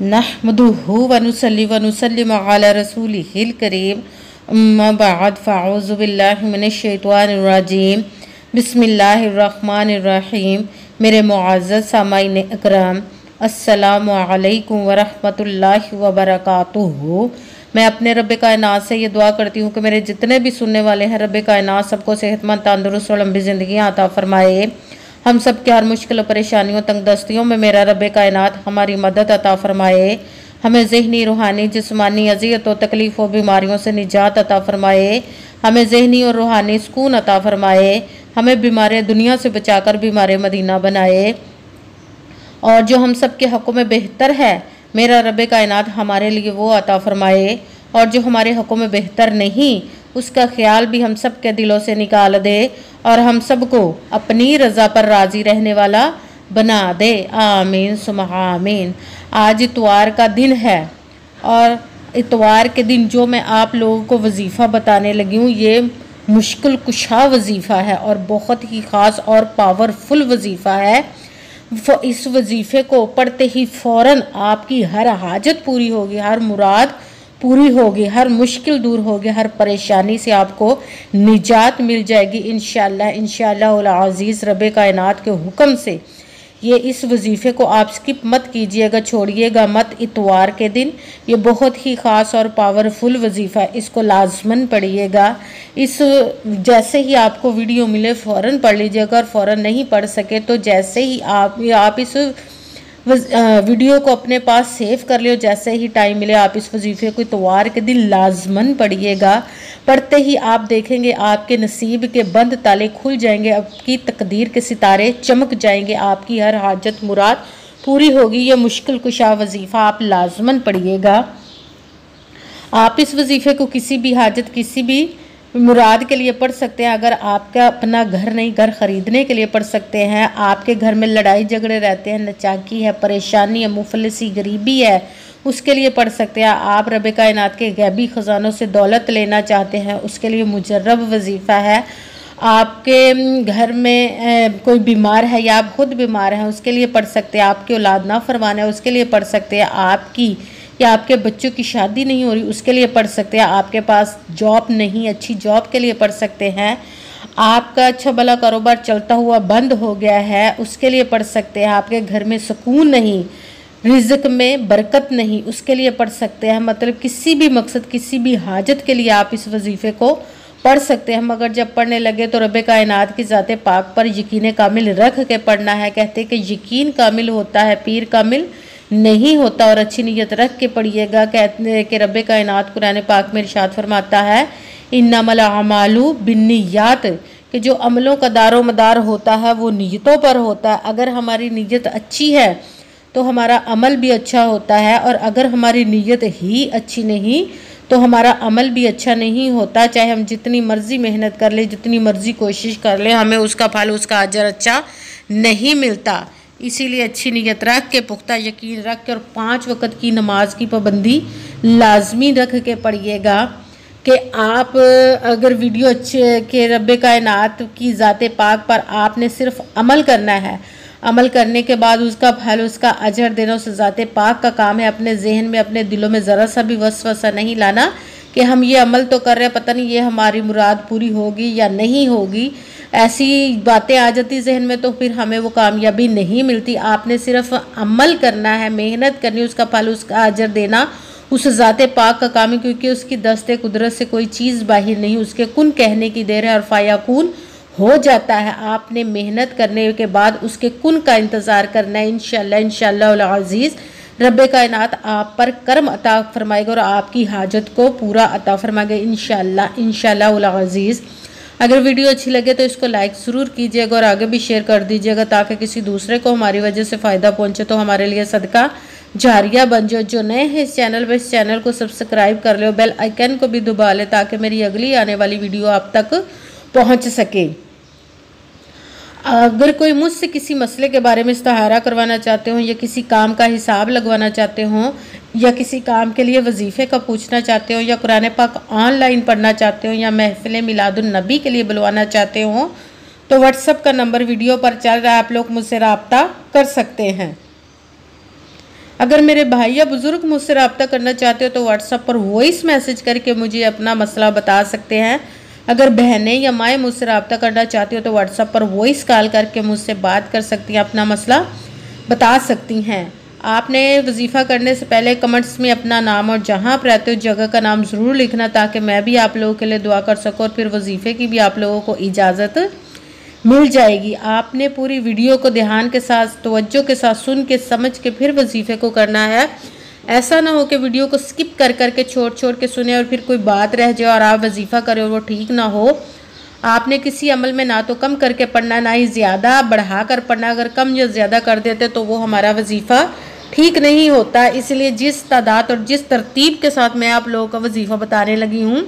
नहमदुहु व नुसल्ली व नुसल्लिमु अला रसूलिहिल करीम अम्मा बाद फ़अऊज़ु बिल्लाहि मिनश शैतानिर रजीम बिस्मिल्लाहिर रहमानिर रहीम। मेरे मुअज़्ज़ज़ सामाईन इकराम, अस्सलामु अलैकुम व रहमतुल्लाहि व बरकातुहू। मैं अपने रब कायनात से ये दुआ करती हूँ कि मेरे जितने भी सुनने वाले हैं रब कायनात सबको सेहतमंद, तंदुरुस्त और लंबी ज़िंदगी अता फरमाए। हम सब के हर मुश्किल और परेशानियों, तंगदस्तियों में मेरा रब कायनात हमारी मदद अता फरमाए। हमें ज़हनी, रूहानी, जिस्मानी अज़ियत और तकलीफ़ और बीमारियों से निजात अता फरमाए। हमें ज़हनी और रूहानी सुकून अता फरमाए। हमें बीमार दुनिया से बचाकर बीमार मदीना बनाए। और जो हम सब के हक़ों में बेहतर है मेरा रब कायनात हमारे लिए वो अता फरमाए। और जो हमारे हक़ों में बेहतर नहीं उसका ख्याल भी हम सब के दिलों से निकाल दे और हम सबको अपनी रज़ा पर राज़ी रहने वाला बना दे। आमीन सुम्मा आमीन। आज इतवार का दिन है और इतवार के दिन जो मैं आप लोगों को वजीफ़ा बताने लगी हूँ ये मुश्किल कुशा वजीफ़ा है और बहुत ही ख़ास और पावरफुल वजीफ़ा है। इस वजीफ़े को पढ़ते ही फ़ौरन आपकी हर हाजत पूरी होगी, हर मुराद पूरी होगी, हर मुश्किल दूर होगी, हर परेशानी से आपको निजात मिल जाएगी इंशाअल्लाह। इंशाअल्लाह अज़ीज़ रब कायनात के हुक्म से ये इस वजीफ़े को आप स्किप मत कीजिएगा, छोड़िएगा मत। इतवार के दिन ये बहुत ही ख़ास और पावरफुल वजीफ़ा है, इसको लाजमन पढ़िएगा। इस जैसे ही आपको वीडियो मिले फ़ौरन पढ़ लीजिएगा और फ़ौरन नहीं पढ़ सके तो जैसे ही आप इस वीडियो को अपने पास सेव कर लियो, जैसे ही टाइम मिले आप इस वजीफ़े को इतवार के दिन लाजमन पढ़िएगा। पढ़ते ही आप देखेंगे आपके नसीब के बंद ताले खुल जाएंगे, आपकी तकदीर के सितारे चमक जाएंगे, आपकी हर हाजत मुराद पूरी होगी। ये मुश्किल कुशा वजीफ़ा आप लाजमन पढ़िएगा। आप इस वजीफ़े को किसी भी हाजत, किसी भी मुराद के लिए पढ़ सकते हैं। अगर आपका अपना घर नहीं, घर ख़रीदने के लिए पढ़ सकते हैं। आपके घर में लड़ाई झगड़े रहते हैं, नचाकी है, परेशानी है, मुफलिसी, गरीबी है, उसके लिए पढ़ सकते हैं। आप रब कायनात के गैबी ख़जानों से दौलत लेना चाहते हैं, उसके लिए मुजर्रब वजीफ़ा है। आपके घर में कोई बीमार है या आप खुद बीमार हैं उसके लिए पढ़ सकते हैं। आपकी औलाद ना फरमाना है उसके लिए पढ़ सकते हैं। आपकी या आपके बच्चों की शादी नहीं हो रही उसके लिए पढ़ सकते हैं। आपके पास जॉब नहीं, अच्छी जॉब के लिए पढ़ सकते हैं। आपका अच्छा भला कारोबार चलता हुआ बंद हो गया है उसके लिए पढ़ सकते हैं। आपके घर में सुकून नहीं, रिज़्क़ में बरकत नहीं, उसके लिए पढ़ सकते हैं। मतलब किसी भी मकसद, किसी भी हाजत के लिए आप इस वजीफ़े को पढ़ सकते हैं। मगर जब पढ़ने लगे तो रब कायनात की ज़ात पाक पर यकीन कामिल रख के पढ़ना है। कहते कि यकीन कामिल होता है, पीर कामिल नहीं होता। और अच्छी नीयत रख के पढ़िएगा। कहते हैं कि रब कायनात कुरान पाक में इरशाद फरमाता है इन्नमल अमालु बिन्नियात, कि जो अमलों का दारो मदार होता है वो नीयतों पर होता है। अगर हमारी नीयत अच्छी है तो हमारा अमल भी अच्छा होता है और अगर हमारी नीयत ही अच्छी नहीं तो हमारा अमल भी अच्छा नहीं होता। चाहे हम जितनी मर्ज़ी मेहनत कर लें, जितनी मर्ज़ी कोशिश कर लें, हमें उसका फल, उसका अजर अच्छा नहीं मिलता। इसीलिए अच्छी नीयत रख के, पुख्ता यकीन रख के और 5 वक़्त की नमाज की पाबंदी लाजमी रख के पढ़िएगा। कि आप अगर वीडियो अच्छे के रब कायनात की ज़ात पाक पर आपने सिर्फ अमल करना है, अमल करने के बाद उसका फल, उसका अजर देना उस ज़ात पाक का काम है। अपने जहन में, अपने दिलों में ज़रा सा भी वसवसा नहीं लाना कि हम ये अमल तो कर रहे हैं, पता नहीं ये हमारी मुराद पूरी होगी या नहीं होगी। ऐसी बातें आ जाती जहन में तो फिर हमें वो कामयाबी नहीं मिलती। आपने सिर्फ अमल करना है, मेहनत करनी, उसका फल, उसका अजर देना उस ज़ात पाक का काम है। क्योंकि उसकी दस्ते कुदरत से कोई चीज़ बाहिर नहीं, उसके कुन कहने की देर है और फायाकुन हो जाता है। आपने मेहनत करने के बाद उसके कुन का इंतज़ार करना है। इंशाअल्लाह अज़ीज़ रब कायनात आप पर कर्म अता फरमाएगा और आपकी हाजत को पूरा अता फरमाएगा इंशाअल्लाह अज़ीज़। अगर वीडियो अच्छी लगे तो इसको लाइक ज़रूर कीजिएगा और आगे भी शेयर कर दीजिएगा ताकि किसी दूसरे को हमारी वजह से फ़ायदा पहुंचे तो हमारे लिए सदका जारिया बन जाए। जो नए हैं इस चैनल पर, इस चैनल को सब्सक्राइब कर लो, बेल आइकन को भी दबा ले ताकि मेरी अगली आने वाली वीडियो आप तक पहुँच सके। अगर कोई मुझसे किसी मसले के बारे में इस्तिहारा करवाना चाहते हो या किसी काम का हिसाब लगवाना चाहते हो या किसी काम के लिए वजीफ़े का पूछना चाहते हो या कुरान पाक ऑनलाइन पढ़ना चाहते हो या महफिल मिलादुन नबी के लिए बुलवाना चाहते हो तो व्हाट्सएप का नंबर वीडियो पर चल रहा है, आप लोग मुझसे रब्ता कर सकते हैं। अगर मेरे भाई या बुज़ुर्ग मुझसे रब्ता करना चाहते हो तो व्हाट्सएप पर वॉइस मैसेज करके मुझे अपना मसला बता सकते हैं। अगर बहनें या माएँ मुझसे रब्ता करना चाहती हो तो व्हाट्सएप पर वॉइस कॉल करके मुझसे बात कर सकती हैं, अपना मसला बता सकती हैं। आपने वजीफ़ा करने से पहले कमेंट्स में अपना नाम और जहाँ आप रहते हो जगह का नाम ज़रूर लिखना, ताकि मैं भी आप लोगों के लिए दुआ कर सकूँ और फिर वजीफ़े की भी आप लोगों को इजाज़त मिल जाएगी। आपने पूरी वीडियो को ध्यान के साथ, तवज्जो के साथ सुन के समझ के फिर वजीफ़े को करना है। ऐसा ना हो कि वीडियो को स्किप कर के छोड़ के सुने और फिर कोई बात रह जाए और आप वजीफ़ा करें और वो ठीक ना हो। आपने किसी अमल में ना तो कम करके पढ़ना, ना ही ज़्यादा बढ़ा कर पढ़ना। अगर कम या ज़्यादा कर देते तो वो हमारा वजीफ़ा ठीक नहीं होता। इसलिए जिस तादाद और जिस तरतीब के साथ मैं आप लोगों का वजीफ़ा बताने लगी हूँ,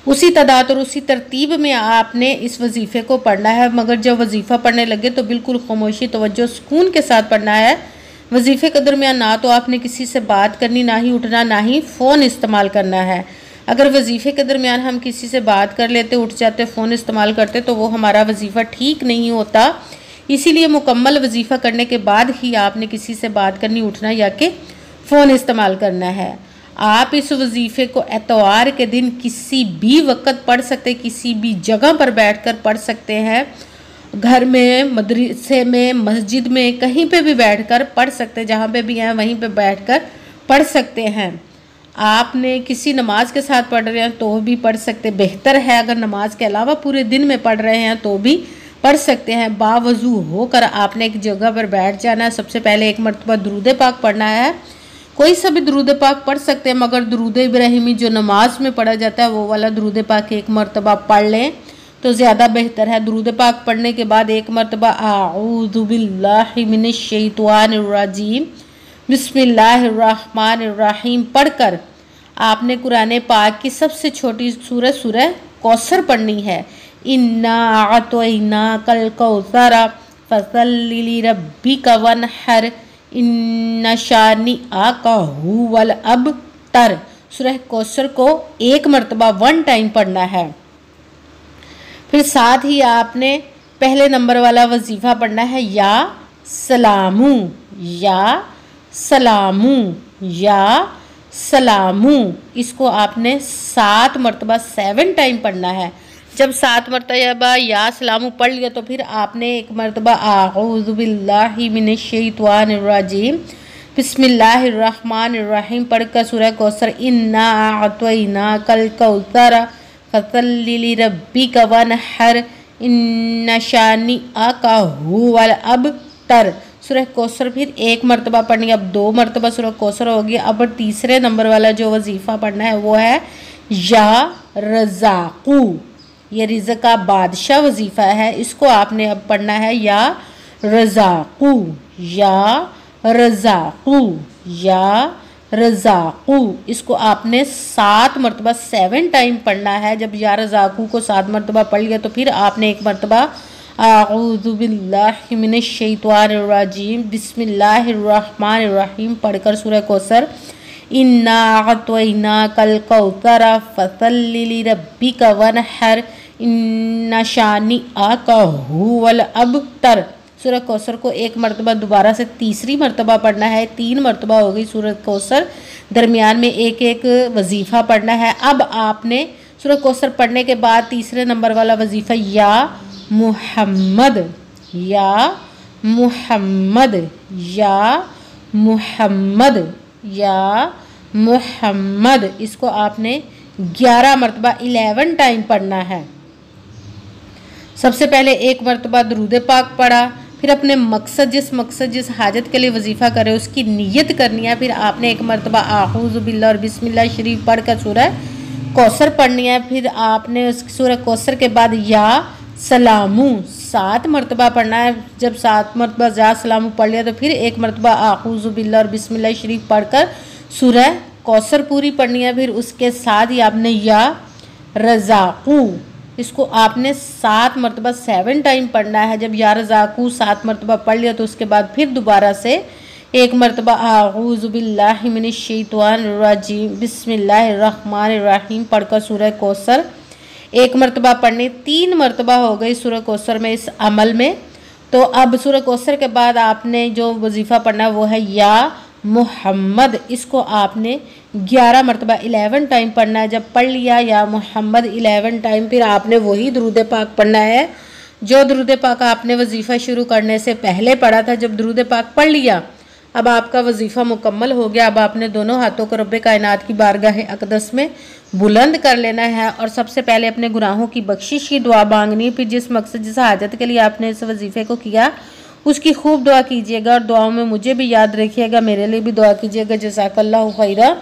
उसी तादाद और उसी तरतीब में आपने इस वजीफ़े को पढ़ना है। मगर जब वजीफ़ा पढ़ने लगे तो बिल्कुल खामोशी, तवज्जो, सुकून के साथ पढ़ना है। वजीफ़े के दरमियान ना तो आपने किसी से बात करनी, ना ही उठना, ना ही फ़ोन इस्तेमाल करना है। अगर वजीफ़े के दरमियान हम किसी से बात कर लेते, उठ जाते, फ़ोन इस्तेमाल करते तो वो हमारा वजीफ़ा ठीक नहीं होता। इसीलिए मुकम्मल वजीफ़ा करने के बाद ही आपने किसी से बात करनी, उठना या कि फ़ोन इस्तेमाल करना है। आप इस वजीफ़े को एतवार के दिन किसी भी वक्त पढ़ सकते, किसी भी जगह पर बैठकर पढ़ सकते हैं। घर में, मदरसे में, मस्जिद में, कहीं पे भी बैठकर पढ़ सकते हैं। जहाँ पे भी हैं वहीं पे बैठकर पढ़ सकते हैं। आपने किसी नमाज के साथ पढ़ रहे हैं तो भी पढ़ सकते। बेहतर है अगर नमाज के अलावा पूरे दिन में पढ़ रहे हैं तो भी पढ़ सकते हैं। बावजू होकर आपने एक जगह पर बैठ जाना है। सबसे पहले एक मरतबा दुरूद पाक पढ़ना है। कोई सा भी दुरूद पाक पढ़ सकते हैं, मगर दुरूद इब्राहिमी जो नमाज में पढ़ा जाता है वो वाला दुरूद पाक एक मरतबा पढ़ लें तो ज़्यादा बेहतर है। दुरूद पाक पढ़ने के बाद एक मरतबा आऊज़ु बिल्लाहि मिनश शैतानिर रजीम बिस्मिल्लाहिर रहमानिर रहीम पढ़कर आपने कुरान पाक की सबसे छोटी सूरह कौसर पढ़नी है। इन्ना अतोइना कल कौसरा फसल्लि लिरब्बिका वनहर इन्ना शानी आका हुवल अबतर। सूरह कौसर को एक मरतबा 1 टाइम पढ़ना है। फिर साथ ही आपने पहले नंबर वाला वजीफ़ा पढ़ना है, या सलामू, या सलामू, या सलामू। इसको आपने 7 मरतबा 7 टाइम पढ़ना है। जब 7 मरतबा या सलामू पढ़ लिया तो फिर आपने एक मरतबा आऊज़ु बिल्लाहि मिनश शैतानिर रजीम बिस्मिल्लाहिर रहमानिर रहीम पढ़कर सूरह कौसर इन्ना अतोइना कल कौसर फसल्लि लिरब्बिका वनहर इन्ना शानी आका हुवल अबतर। सूरह कौसर फिर एक मरतबा पढ़नी। अब 2 मरतबा सूरह कौसर होगी। अब तीसरे नंबर वाला जो वजीफ़ा पढ़ना है वो है या रज़ाक़ू। ये रिज़्क़ का बादशाह वजीफ़ा है। इसको आपने अब पढ़ना है, या रज़ाक़ू, या रज़ाक़ू, या रज़ाक़ू। इसको आपने 7 मरतबा 7 टाइम पढ़ना है। जब या रज़ाक़ू को 7 मरतबा पढ़ लिया तो फिर आपने एक मरतबा आऊज़ु बिल्लाहि मिनश शैतानिर रजीम बिस्मिल्लाहिर रहमानिर रहीम पढ़कर सूरह कौसर इन्ना अतोइना कल कौसर फसल्लि लिरब्बिका वनहर इन्ना शानी आका हुवल अबतर। सूरह कौसर को एक मरतबा दोबारा से तीसरी मरतबा पढ़ना है। 3 मरतबा हो गई सूरह कौसर। दरमियान में एक एक वजीफ़ा पढ़ना है। अब आपने सूरह कौसर पढ़ने के बाद तीसरे नंबर वाला वजीफ़ा या मुहम्मद, या मुहम्मद, या मुहम्मद, या मुहम्मद। इसको आपने 11 मरतबा 11 टाइम पढ़ना है। सबसे पहले एक मरतबा दुरूद पाक पढ़ा, फिर अपने मकसद, जिस हाजत के लिए वजीफ़ा करे उसकी नीयत करनी है। फिर आपने एक मरतबा आऊज़ु बिल्लाह और बिस्मिल्लाह शरीफ पढ़कर सूरह कौसर पढ़नी है। फिर आपने उस सूरह कौसर के बाद या सलामू 7 मरतबा पढ़ना है। जब 7 मरतबा या सलामू पढ़ लिया तो फिर एक मरतबा आऊज़ु बिल्लाह और बिस्मिल्लाह शरीफ पढ़कर सूरह कौसर पूरी पढ़नी है। फिर उसके साथ ही आपने या रज़ाक़ू, इसको आपने 7 मरतबा 7 टाइम पढ़ना है। जब या रज़ाक़ू 7 मरतबा पढ़ लिया तो उसके बाद फिर दोबारा से एक मरतबा आऊज़ु बिल्लाहि मिनश शैतानिर रजीम बिस्मिल्लाहिर रहमानिर रहीम पढ़कर सूरह कौसर एक मरतबा पढ़नी। 3 मरतबा हो गई सूरह कौसर में इस अमल में। तो अब सूरह कौसर के बाद आपने जो वजीफ़ा पढ़ना वो है या मोहम्मद, इसको आपने 11 मरतबा 11 टाइम पढ़ना है। जब पढ़ लिया या मोहम्मद 11 टाइम, फिर आपने वही दुरूद पाक पढ़ना है जो दुरूद पाक आपने वजीफ़ा शुरू करने से पहले पढ़ा था। जब दुरूद पाक पढ़ लिया, अब आपका वजीफ़ा मुकम्मल हो गया। अब आपने दोनों हाथों को रब्बे कायनात की बारगाह अक़दस में बुलंद कर लेना है और सबसे पहले अपने गुनाहों की बख्शिश की दुआ मांगनी। फिर जिस मकसद, जिस हाजत के लिए आपने इस वजीफ़े को किया, उसकी खूब दुआ कीजिएगा और दुआओं में मुझे भी याद रखिएगा, मेरे लिए भी दुआ कीजिएगा। जज़ाकल्लाहु खैरा।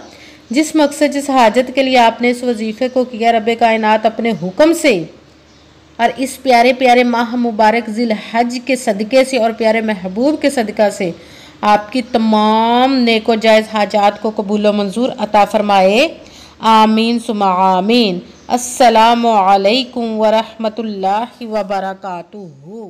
जिस मकसद, जिस हाजत के लिए आपने इस वजीफ़े को किया, रब्बे कायनात अपने हुक्म से और इस प्यारे प्यारे माह मुबारक ज़िल हज के सदक़े से और प्यारे महबूब के सदक़ा से आपकी तमाम नेको जायज़ हाजात को कबूल व मंजूर अता फ़रमाए। आमीन सुम्मा आमीन। अस्सलामु अलैकुम व रहमतुल्लाहि व बरकातुहू।